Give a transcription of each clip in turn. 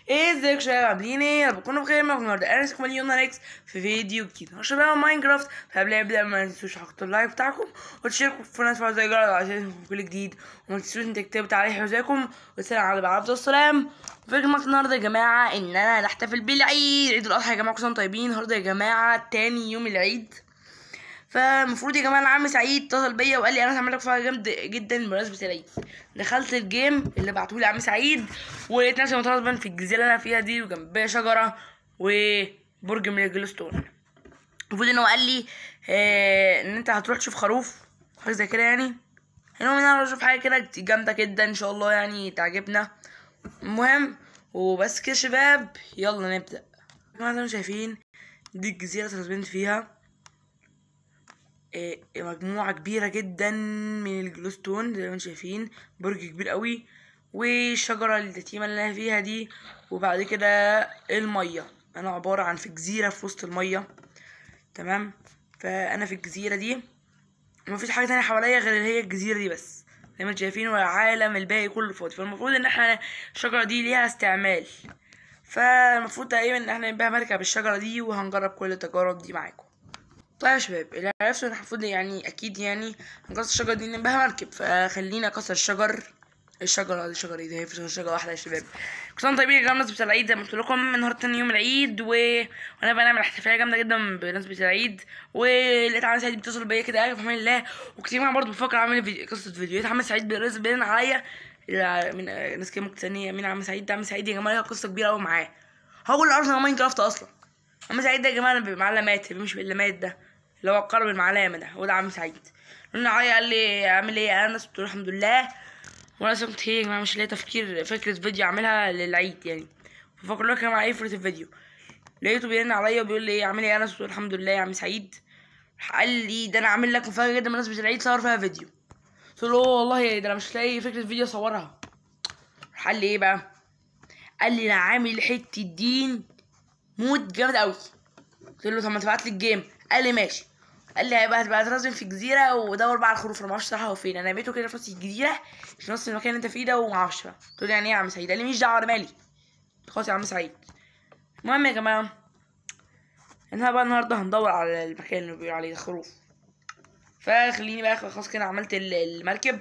ايه ازيك يا شباب؟ عاملين ايه؟ انا بكون بخير. معاكم النهارده انا اسمي مليون ريكس في فيديو جديد يا شباب ماينكرافت. فقبل ما نبدا ما تنسوش تحطوا اللايك بتاعكم وتشاركوا في ناس زي الجرس عشان يوصلكم كل جديد، وما تنسوش ان تكتبوا تعليق حوزاكم. والسلام على بعض السلام. فكرة النهارده يا جماعه ان انا نحتفل بالعيد، عيد الاضحى يا جماعه. كل سنه وانتم طيبين. النهارده يا جماعه تاني يوم العيد، فالمفروض يا جماعه عم سعيد اتصل بيا وقال لي انا هعمل لك فعل جامد جدا بمناسبه العيد. دخلت الجيم اللي بعتهولي عم سعيد ولقيت نفسي مترسبا في الجزيره اللي انا فيها دي، وجنبيا شجره وبرج من الجلستون. المفروض ان هو قال لي ان انت هتروح تشوف خروف، حاجه زي كده يعني. المهم ان انا اشوف حاجه كده جامده جدا ان شاء الله يعني تعجبنا. المهم وبس كده شباب، يلا نبدا. يا جماعه زي ما شايفين دي الجزيره اللي اترسبنت فيها. مجموعة كبيرة جدا من الجلوستون زي ما انتم شايفين، برج كبير قوي، والشجرة اليتيمة اللي انا فيها دي، وبعد كده المية. انا عبارة عن في جزيرة في وسط المية، تمام. فانا في الجزيرة دي ومفيش حاجة تانية حواليا غير اللي هي الجزيرة دي بس زي ما انتم شايفين، والعالم الباقي كله فاضي. فالمفروض ان احنا الشجرة دي ليها استعمال، فالمفروض تقريبا ان احنا نبقى مركب الشجرة دي، وهنجرب كل التجارب دي معاكم. طيب يا شباب، اللي عرفته ان المفروض يعني اكيد يعني هنكسر الشجره دي نبقى مركب، فخليني اكسر الشجره دي. شجره ايه دي؟ هي في شجره واحده يا شباب. كل سنه وانتم طيبين يا جماعه بمناسبه العيد. زي ما قلت لكم النهارده تاني يوم العيد وانا بقى نعمل احتفاليه جامده جدا بمناسبه العيد. ولقيت عم سعيد بيتصل بيا كده في امان الله، وكتير معايا برضه بفكر اعمل قصه فيديوهات. عم سعيد بيرن عليا من ناس كده مستنيه مين عم سعيد ده. عم سعيد يا جماعه ليها قصه كبيره قوي معاه. هو اللي ارسنال ماينكرافت اصلا. عم سعيد ده يا جماعه معلمات، مش باللمات ده اللي هو القرب المعلمه ده، هو ده عم سعيد. لان عليا قال لي اعمل ايه، انا قلت له الحمد لله. وانا اصلا كنت يا جماعه مش لاقي فكره فيديو اعملها للعيد يعني، بفكر لك مع ايه فكره الفيديو. لقيته بيرن عليا وبيقول لي اعمل ايه، انا قلت له الحمد لله يا عم سعيد. قال لي ده انا عامل لك مفاجاه جدا بمناسبه العيد، صور فيها فيديو. قلت له والله ده انا مش لاقي فكره فيديو اصورها. قال لي ايه بقى؟ قال لي انا عامل حته دين مود جامد قوي. قلت له طب ما تبعت لي الجيم. قال لي ماشي. قال لي هتبقى ترازم في الجزيره ودور بقى على الخروف. انا ما اعرفش صراحه هو فين، انا بيته كده في نص الجزيره، في نص المكان اللي انت فيه ده، وما اعرفش بقى. قلت له يعني ايه يا عم سعيد؟ قال لي ماليش دعوه، انا مالي. خلاص يا عم سعيد. المهم يا جماعه احنا بقى النهارده هندور على المكان اللي بيقول عليه الخروف. فخليني بقى خلاص كده عملت المركب،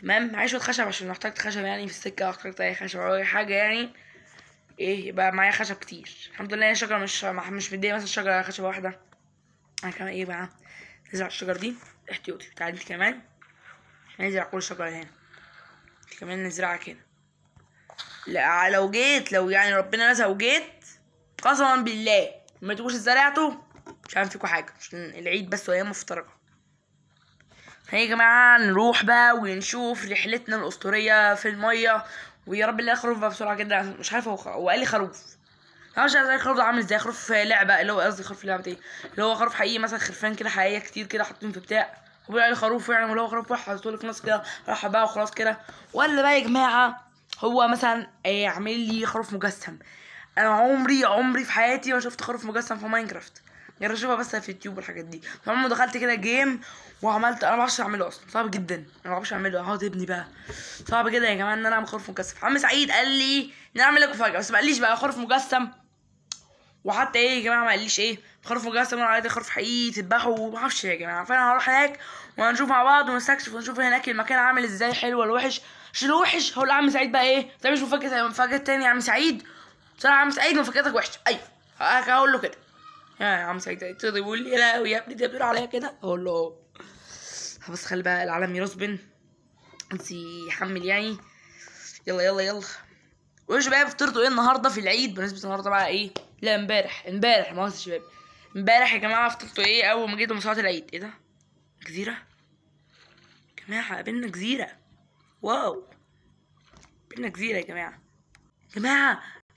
تمام. معايا شويه خشب عشان لو احتجت خشب يعني في السكه، او احتجت اي خشب او اي حاجه يعني ايه، يبقى معايا خشب كتير. الحمد لله الشجره مش مديه مثلا شجره خشبه واحده. انا كمان ايه بقى، نزرع الشجر دي احتياطي. تعالي انت كمان نزرع كل شجره هنا، انت كمان نزرعها كده. لا لو يعني ربنا نزل وجيت قسما بالله ما تبقوش زرعتوا مش هعمل فيكوا حاجه، عشان العيد بس وايام مفترجه. هيا يا جماعه نروح بقى ونشوف رحلتنا الاسطوريه في الميه. ويا رب اللي خروف بقى بسرعه كده، مش عارف هو قال لي خروف. انا مش عارف الخروف ده عامل ازاي، خروف لعبه اللي هو قصدي خروف لعبه ايه، اللي هو خروف حقيقي مثلا خرفان كده حقيقيه كتير كده حاطين في بتاع، هو بيقول عليه خروف يعني، ولا هو خروف واحد حاطط في نص كده راح بقى وخلاص كده. ولا بقى يا جماعه هو مثلا عامل لي خروف مجسم. انا عمري في حياتي ما شفت خروف مجسم في ماينكرافت، غير اشوفها بس في اليوتيوب والحاجات دي. فلما دخلت كده جيم وعملت، انا ما بعرفش اعمله اصلا، صعب جدا، انا ما بعرفش اعمله. اهو ابني بقى صعب كده يا جماعه ان انا اعمل خروف مجسم. عم سعيد قال لي نعمل لكم مفاجاه، بس ما قاليش بقى خروف مجسم. وحتى ايه يا جماعه ما قاليش ايه خروف مجسم ولا عادي خروف حقيقي تذبحه، وما اعرفش يا جماعه. فانا هروح هناك وهنشوف مع بعض ونستكشف ونشوف هناك المكان عامل ازاي، حلو ولا وحش. عشان لو وحش هقول لعم سعيد بقى ايه ده مش مفاجاه تاني يا عم سعيد. بصراحه يا عم سعيد مفاجاتك وحشه. ايوه هقول له كده. يا عم سعيد تقدر يقول لي لا يا ابني ده بيقول عليا كده، اقول له بس خلي بقى العالم يرسبن يحمل يعني. يلا يلا يلا. ويا شباب فطرتوا ايه النهارده في العيد؟ بالنسبه النهارده بقى ايه، لا امبارح ما قلتش يا شباب. امبارح يا جماعه فطرتوا ايه اول ما جيتوا من صلاه العيد؟ ايه ده، جزيره يا جماعه، قابلنا جزيره. واو، قابلنا جزيره يا جماعه.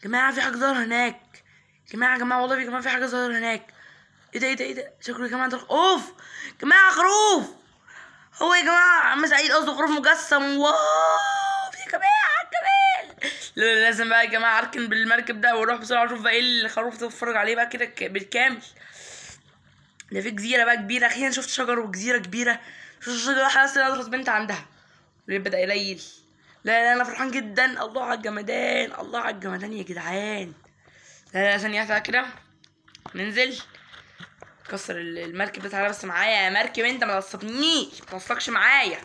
جماعه في حاجه ظاهره هناك. جماعه والله يا جماعه في حاجه ظاهره هناك. ايه ده شكله يا جماعه ده اوف. جماعه خروف. هو يا جماعه عم سعيد قصده خروف مجسم. واو يا جماعه كمان. لا لازم بقى يا جماعه اركن بالمركب ده واروح بسرعه اشوف بقى ايه الخروف ده اتفرج عليه بقى كده بالكامل. ده في جزيره بقى كبيره، اخيرا شفت شجر وجزيره كبيره. شفت شجره واحده بس اللي ادرس بنت عندها اللي بدا يليل. لا لا انا فرحان جدا. الله على الجمدان، الله على الجمدان يا جدعان. لا لا ثانية واحدة كده، ننزل كسر المركب ده. تعالى بس معايا يا مركب، انت ما تصطنيش، ما توصلكش معايا.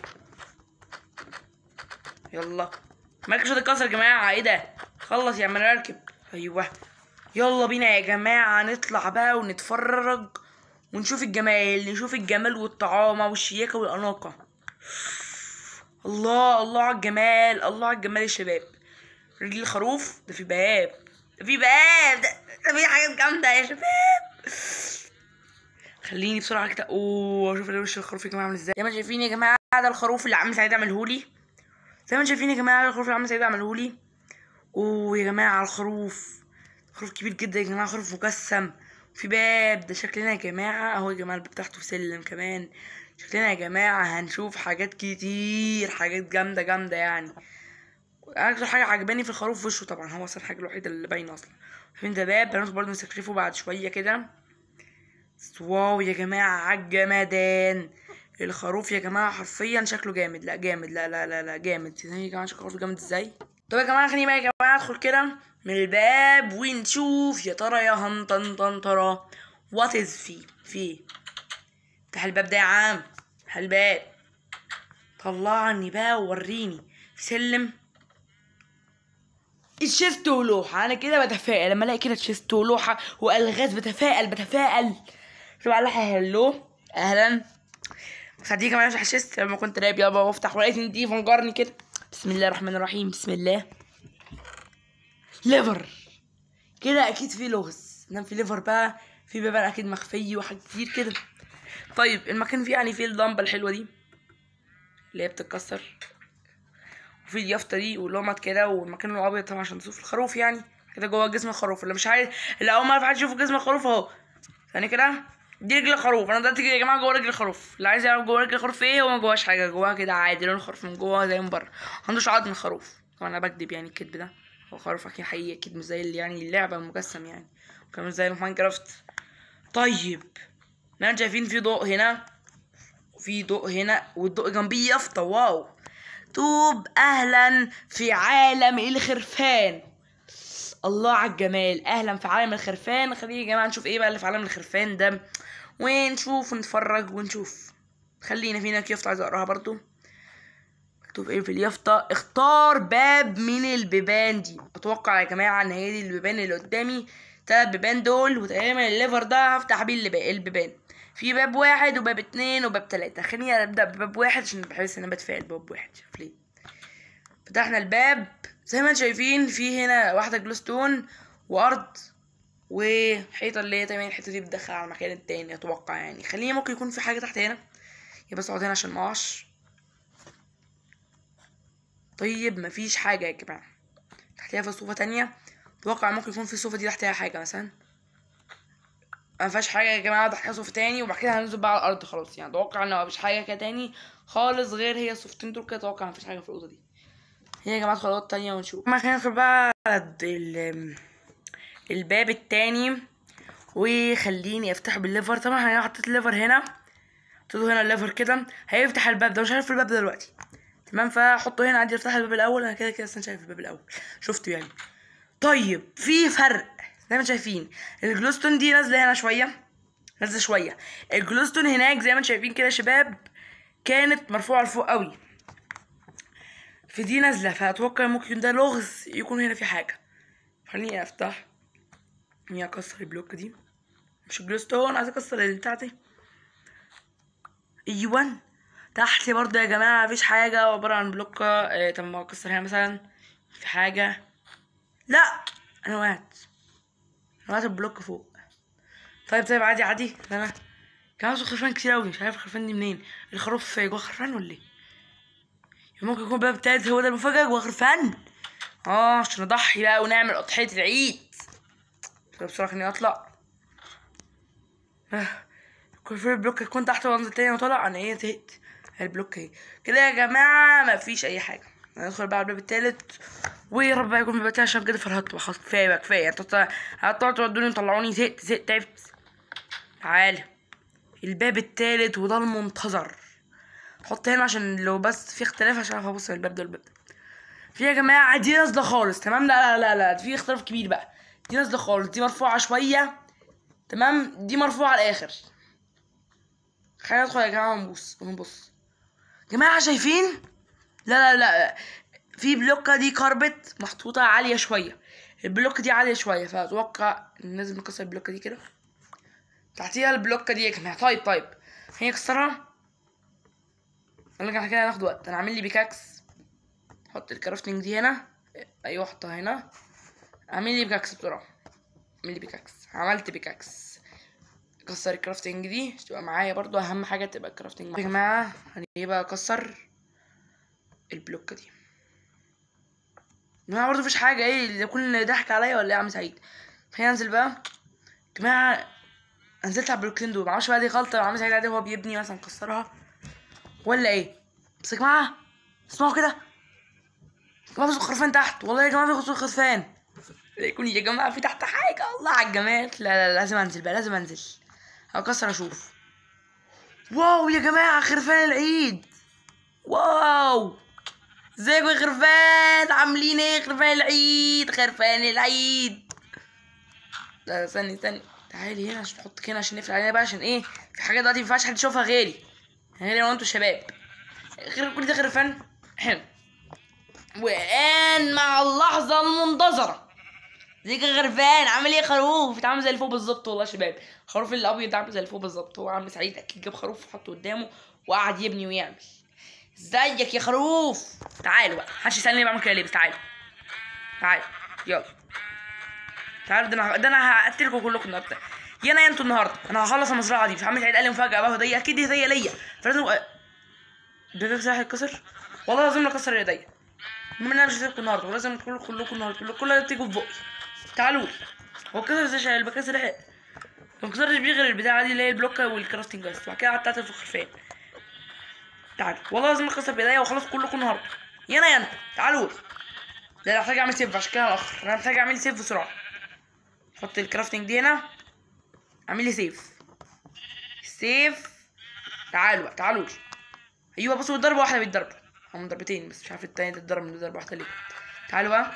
يلا مركب مش هتتكسر يا جماعة، ايه ده؟ خلص يا عم المركب. ايوه يلا بينا يا جماعة نطلع بقى ونتفرج ونشوف الجمال، نشوف الجمال والطعامة والشياكة والأناقة. الله الله على الجمال، الله على الجمال يا شباب. رجل الخروف ده في باب، ده في باب، ده في حاجات جامدة يا شباب. خليني بسرعة كده اشوف وش الخروف يا جماعة عامل ازاي. زي ما شايفين يا جماعة ده الخروف اللي عم سعيد عملهولي. زي ما شايفين يا جماعة ده الخروف اللي عم سعيد عملهولي. يا جماعة الخروف، خروف كبير جدا يا جماعة، خروف مجسم في باب. ده شكلنا يا جماعة اهو يا جماعة الباب تحته سلم كمان. شكلنا يا جماعة هنشوف حاجات كتير، حاجات جامدة جامدة يعني. اكتر حاجة عجباني في الخروف وشه طبعا، هو اصلا الحاجة الوحيدة اللي باينة اصلا. فين ده باب هنروح برضه نستكشفه بعد شوية كده. واو يا جماعة عالجمدان. الخروف يا جماعة حرفيا شكله جامد، لا جامد، لا لا لا لا جامد. يا جماعة شكله خروف جامد ازاي. طب يا جماعة خليني بقى يا جماعة ادخل كده من الباب ونشوف يا ترى يا هنطنطنطرة وات از في افتح الباب ده يا عم، افتح الباب، طلعني بقى ووريني. في سلم، الشيست ولوحة. انا كده بتفائل لما الاقي كده تشيست ولوحة والغاز، بتفائل. طبعا لها هلو اهلا. خديك كمان افتح الشيست لما كنت نايم، يابا وافتح ولقيت ان دي فنجرني كده. بسم الله الرحمن الرحيم، بسم الله. ليفر، كده اكيد في لغز، نعم في ليفر بقى، في بيبان اكيد مخفي وحاجات كتير كده. طيب المكان فيه يعني فيه اللمبه الحلوه دي اللي هي بتتكسر، وفي اليافطه دي واللمط كده، والمكان الابيض طبعا عشان تشوف الخروف يعني كده جوه جسم الخروف. اللي مش عارف، اللي اول مره في حد يشوف جسم الخروف اهو ثاني كده، دي رجل الخروف. انا دلوقتي يا جماعه جوه رجل الخروف. اللي عايز يعرف جوه رجل الخروف ايه، هو ما جواش حاجه، جواها كده عادي لون الخروف من جوه زي من بره. عندوش عظم الخروف طبعا، انا بكدب يعني الكدب ده. هو خروف اكيد حقيقي، اكيد مش زي اللي يعني اللعبه المجسم يعني، وكمان زي ماينكرافت. طيب ما شايفين في ضوء هنا وفي ضوء هنا، والضوء جنبيه يافطه. واو طوب اهلا في عالم الخرفان. الله على الجمال، اهلا في عالم الخرفان. خلينا يا جماعه نشوف ايه بقى اللي في عالم الخرفان ده، ونشوف ونتفرج ونشوف. خلينا فينا يافطه عايز اقراها برضو. مكتوب ايه في اليافطه؟ اختار باب من البيبان دي. اتوقع يا جماعه ان هي دي البيبان اللي قدامي، 3 بيبان دول، وتقريبا الليفر ده هفتح بيه البيبان. في باب 1 وباب 2 وباب 3. خليني ابدا بباب 1 عشان بحس ان انا بتفائل بباب 1. شوف ليه. فتحنا الباب زي ما انتم شايفين، في هنا واحده جلوستون وارض وحيطه اللي هي تمام. الحيطه دي بتدخل على المكان التاني اتوقع يعني. خليني ممكن يكون في حاجه تحت هنا، يا بس اقعد هنا عشان مقعش. طيب مفيش حاجه يا جماعه. تحتها في صوفه تانية، اتوقع ممكن يكون في الصوفه دي تحتها حاجه مثلا. مفيهاش حاجه يا جماعه، تحتها صوفه تاني وبعد كده هننزل بقى على الارض خلاص يعني. اتوقع ان مفيش حاجه كده تاني خالص غير هي الصوفتين دول كده. اتوقع مفيش حاجه في الاوضه دي. هي يا جماعه خطوات تانية ونشوف. ما خلينا ندخل بقى الباب التاني، وخليني افتحه بالليفر. طبعا انا حطيت الليفر هنا، حطيته هنا الليفر كده هيفتح الباب ده. مش عارف الباب ده دلوقتي تمام، فاحطه هنا عادي يفتح الباب الاول. انا كده كده اصلا شايف الباب الاول، شفته يعني. طيب في فرق زي ما شايفين، الجلوستون دي نازله هنا شويه، نازله شويه. الجلوستون هناك زي ما شايفين كده يا شباب كانت مرفوعه لفوق قوي، في دي نازله. فاتوقع ممكن ده لغز يكون هنا في حاجه. خليني افتح، خليني اكسر البلوك دي، مش الجلوستون، عايز اكسر اللي بتاعتي. ايوه تحت برضه يا جماعه مفيش حاجه، عباره عن بلوكه. طب ما اكسر هنا مثلا في حاجه. لا انا وقعت البلوك فوق. طيب عادي عادي. انا كان عاوز خرفان كتير اوي، مش عارف الخرفان دي منين. الخروف جوه خرفان ولا ايه؟ ممكن يكون باب تالت هو ده المفاجأة جوه خرفان. عشان نضحي بقى ونعمل اضحية العيد. طب بسرعة خليني اطلع. كل في البلوك يكون تحت وانزل تاني وطلع. انا ايه زهقت. البلوك اهي كده يا جماعة مفيش اي حاجة. هندخل بقى على الباب التالت، ويا رب يكون في بتاع عشان بجد فرهطت. خلاص كفاية بقى كفاية. انتوا هتقعدوا تودوني وطلعوني، زهقت تعبت. تعالى الباب التالت وده المنتظر. حط هنا عشان لو بس في اختلاف عشان اعرف ابص على الباب ده والباب ده. في يا جماعه دي نازله خالص، تمام. لا لا لا لا، في اختلاف كبير بقى. دي نازله خالص، دي مرفوعه شويه، تمام. دي مرفوعه على الاخر. خلينا ندخل يا جماعه ونبص. يا جماعه شايفين؟ لا لا لا، في بلوكه دي كاربت محطوطه عاليه شويه، البلوكه دي عاليه شويه، فاتوقع لازم نكسر البلوكه دي كده. تحتيها البلوكه دي يا جماعه. طيب خلينا نكسرها. احنا كده هناخد وقت. انا عامل لي بيكاكس، حط الكرافتنج دي هنا. ايوه حطها هنا. اعمل لي بيكاكس بسرعه. اعمل لي بيكاكس. عملت بيكاكس. كسر الكرافتنج دي تبقى معايا برضو، اهم حاجه تبقى الكرافتنج يا جماعه. هنبقى اكسر البلوكه دي. ما برضو مفيش حاجه. ايه يكون ضحك عليا ولا ايه يا عم سعيد؟ خلينا ننزل بقى يا جماعه. نزلت على البلوكتين دول، معرفش بقى دي غلطه عم سعيد عادي، هو بيبني مثلا كسرها ولا ايه. بس يا جماعه اسمعوا كده، يا جماعه في خرفان تحت، والله يا جماعه في خرفان. يكون يا جماعه في تحت حاجه، الله على الجمال. لا لا لازم انزل بقى، لازم انزل هكسر اشوف. واو يا جماعه خرفان العيد. واو ازيكم يا خرفان؟ عاملين ايه خرفان العيد؟ خرفان العيد. لا استني تعالي هنا عشان نحطك هنا عشان نقفل علينا بقى، عشان ايه؟ في حاجه دلوقتي مينفعش حد يشوفها غيري انا وانتوا شباب. كل ده خرفان حلو. وان مع اللحظه المنتظره. ازيك يا خرفان؟ عامل ايه يا خروف؟ انت عامل زي اللي فوق بالظبط والله يا شباب. الخروف الابيض عامل زي اللي فوق بالظبط. هو عم سعيد اكيد جاب خروف وحطه قدامه وقعد يبني ويعمل. ازيك يا خروف؟ تعالوا بقى، محدش يسالني بعمل كده ليه، بس تعالوا يلا تعالوا. ده انا هقتلكم كلكم النهارده. يا انا يا انتوا النهارده. انا هخلص المزرعه دي. مش عم سعيد قال لي مفاجاه بقى، هديه اكيد دي هديه ليا، فلازم ده سلاح يتكسر. والله لازم اكسر ايديا. المهم ان انا مش هسيبكم النهارده، ولازم كلكم النهارده كل تيجوا في بقي. تعالوا لي. هو كسر ازاي شايل بكسر ايه؟ ما كسرتش بيه غير البتاعه دي اللي هي البلوكه والكرافتنج بس، وبعد كده قعدت في الخرفان. تعالوا والله لازم اكسر بايديا واخلص كلكم النهارده. يا انا يا انت تعالوا. لا انا محتاج اعمل سيف، عشان كده الاخر انا محتاج اعمل سيف بسرعه. حط الكرافتنج دي هنا. اعمل لي سيف. تعالوا لي. ايوه بصوا ضربه واحده بالضرب، هم ضربتين بس مش عارف التاني ده اتضرب من ضربه واحده ليه. تعالوا بقى.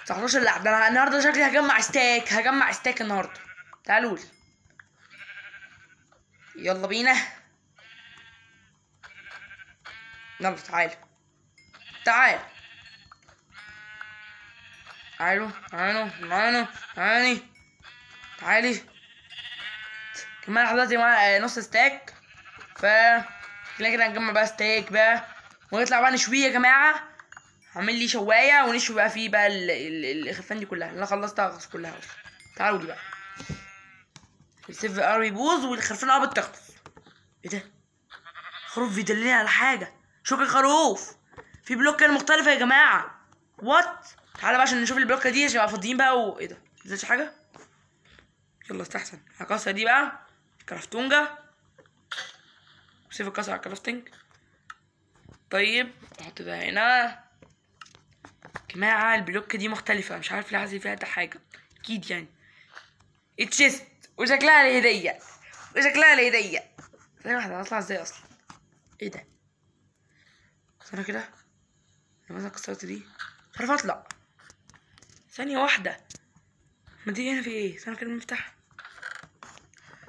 19 لا، ده انا النهارده شكلي هجمع ستاك النهارده. تعالوا لي. يلا بينا. يلا تعالوا. تعالوا تعالي كمان حضرتك معايا نص ستاك. ف كده هنجمع بقى ستيك بقى ونطلع بقى نشويه يا جماعه. هعمل لي شوايه ونشوي بقى فيه بقى الخرفان دي كلها. انا خلصتها خلاص كلها اصلا. تعالوا لي بقى. السيف ار يبوظ والخرفان قربت تخلص. ايه ده؟ خروف بيدلني على حاجه. شوف الخروف في بلوكه مختلفه يا جماعه. وات. تعالى بقى عشان نشوف البلوكه دي عشان نبقى فاضيين بقى. وايه ده؟ مفيش حاجه. يلا استحسن هكسر دي بقى كرافتونجا. سيف الكسر على الكرافتنج. طيب احط ده هنا. يا جماعه البلوكه دي مختلفه، مش عارف ليه حاسس فيها ده حاجه اكيد يعني. اتشيست وشكلها الهديه. ثانية واحدة هطلع ازاي اصلا؟ ايه ده؟ ثانية كده. انا مثلا كسرت دي مش عارف اطلع. ثانية واحدة. ما دي هنا في ايه؟ ثانية كده نفتح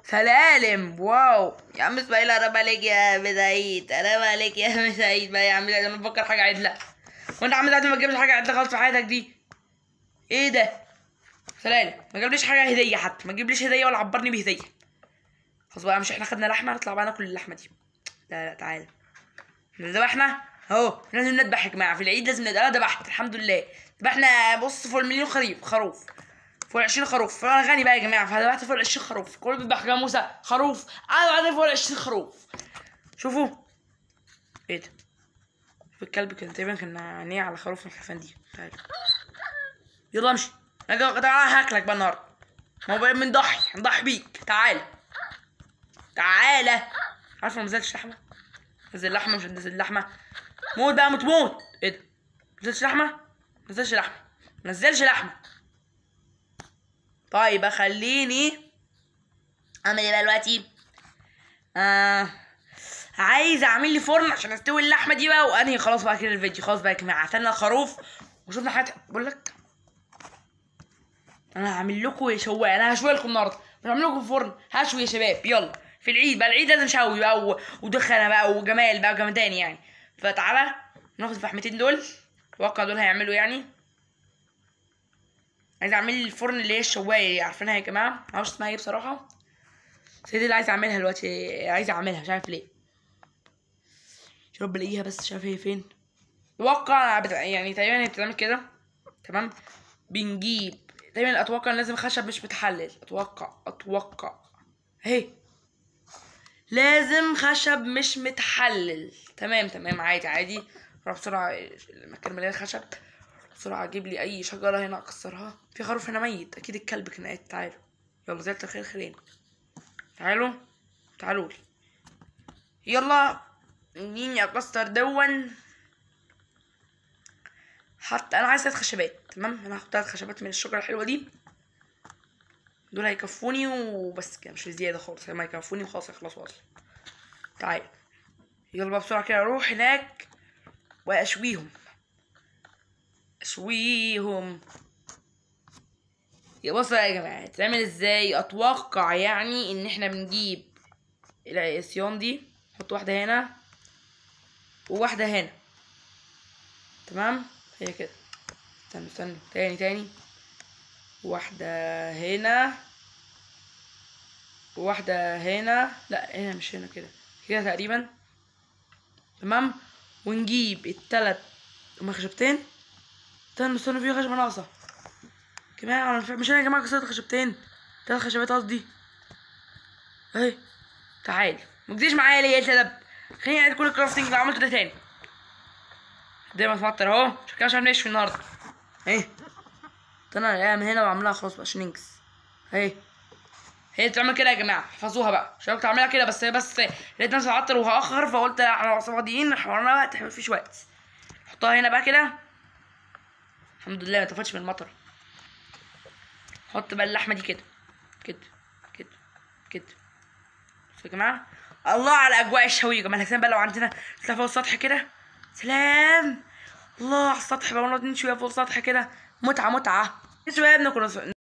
سلالم. واو يا عم اسماعيل حرام عليك يا عم سعيد، حرام عليك يا عم سعيد بقى يا عم سعيد. انا بفكر حاجة عدلة وانت عم سعيد ما تجيبش حاجة عدلة خالص في حياتك دي. ايه ده؟ سلالم ما جابليش حاجة هدية، حتى ما تجيبليش هدية ولا عبرني بهدية. خلاص بقى مش احنا خدنا لحمة نطلع بقى ناكل اللحمة دي. لا تعالى ذبحنا اهو. لازم نذبح يا جماعه في العيد، لازم انا ذبحت الحمد لله. ذبحنا بص فوق المليون خروف فوق 20 خروف. فانا غني بقى يا جماعه، فذبحت فوق 20 خروف. كل بيذبح جاموسه خروف انا بعدين فوق 20 خروف. شوفوا ايه ده؟ في الكلب كان تقريبا كان عينيه على خروف من الخرفان دي. تعالى يلا امشي. انا هاكلك بقى النهارده. ما هو بقى هنضحي بيك. تعالى عارفه ما نزلتش لحمه. نزل لحمه مش هنزل لحمه. موت بقى موت. ايه ده؟ نزلش لحمه. طيب خليني اعمل ايه بقى دلوقتي؟ عايز اعمل لي فرن عشان استوي اللحمه دي بقى وانهي خلاص بقى كده الفيديو. خلاص بقى يا جماعه عتلنا الخروف وشوفنا حاجه. بقول لك انا هعمل لكم شوايه، انا هشوي لكم النهارده، مش هعمل لكم فرن، هشوي يا شباب. يلا في العيد بقى، العيد لازم شوي بقى ودخنه بقى وجمال بقى وجمدان يعني. فتعالى ناخد الفحمتين دول، اتوقع دول هيعملوا يعني. عايز اعمل لي الفرن اللي هي الشوايه دي، عارفينها يا جماعه؟ معرفش اسمها ايه بصراحه، بس هي دي اللي عايز اعملها دلوقتي. عايز اعملها مش عارف ليه، يا رب الاقيها بس. شايف هي فين؟ اتوقع يعني تقريبا هي بتتعمل كده. تمام، بنجيب تقريبا، اتوقع لازم خشب مش متحلل. اتوقع اهي لازم خشب مش متحلل. تمام عادي. روح بسرعه المكان مليان خشب، بسرعه اجيب لي اي شجره هنا اكسرها. في خروف هنا ميت، اكيد الكلب كان قاعد. تعالوا يلا زي الخير خيرين، تعالوا لي يلا. مين اكسر دون؟ حتى انا عايز 3 خشبات. تمام، انا هاخد 3 خشبات من الشجره الحلوه دي، دول هيكفوني وبس كده، مش زياده خالص، ما هيكفوني وخلاص هيخلصوا اصلا. تعال يلا بقى بسرعه كده اروح هناك واشويهم. يا بصوا يا جماعه تعمل ازاي. اتوقع يعني ان احنا بنجيب العصيان دي، نحط واحده هنا وواحده هنا. تمام، هي كده. استنوا تاني، واحده هنا وواحده هنا. لا هنا مش هنا، كده تقريبا. تمام، ونجيب ال3 هما خشبتين. استنوا في خشبه ناقصه جماعه. مش انا يا جماعه كسرت خشبتين، 3 خشبات قصدي. اهي تعال ما تجيش معايا ليه يا شباب؟ خليني اعيد كل الكرافتنج اللي عملته ده تاني. دايما اتمطر اهو، شكلها مش هنشوي النهارده. اهي انا الاقيها من هنا وعاملاها خلاص بقى عشان ننجز. اهي هي بتعمل كده يا جماعه، احفظوها بقى. عشان كنت هعملها كده بس لقيت نفسي هعطل وهاخر، فقلت لا احنا فاضيين حوارنا وقت، مفيش وقت. حطها هنا بقى كده. الحمد لله ما طفتش من المطر. حط بقى اللحمه دي كده. بصوا يا جماعه، الله على اجواء الشوي يا جماعه. بقى لو عندنا نطلع فوق السطح كده، سلام. الله على السطح بقى ونقعد نشوي فوق السطح كده، متعه يا شباب.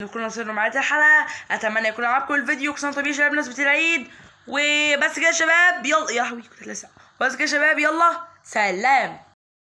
نكون وصلنا معايا الحلقه. اتمنى يكون عجبكم الفيديو. كل طبيعي يا شباب بمناسبه العيد وبس كده يا شباب. يلا يا لهوي كنت لسه. بس كده يا شباب، يلا سلام.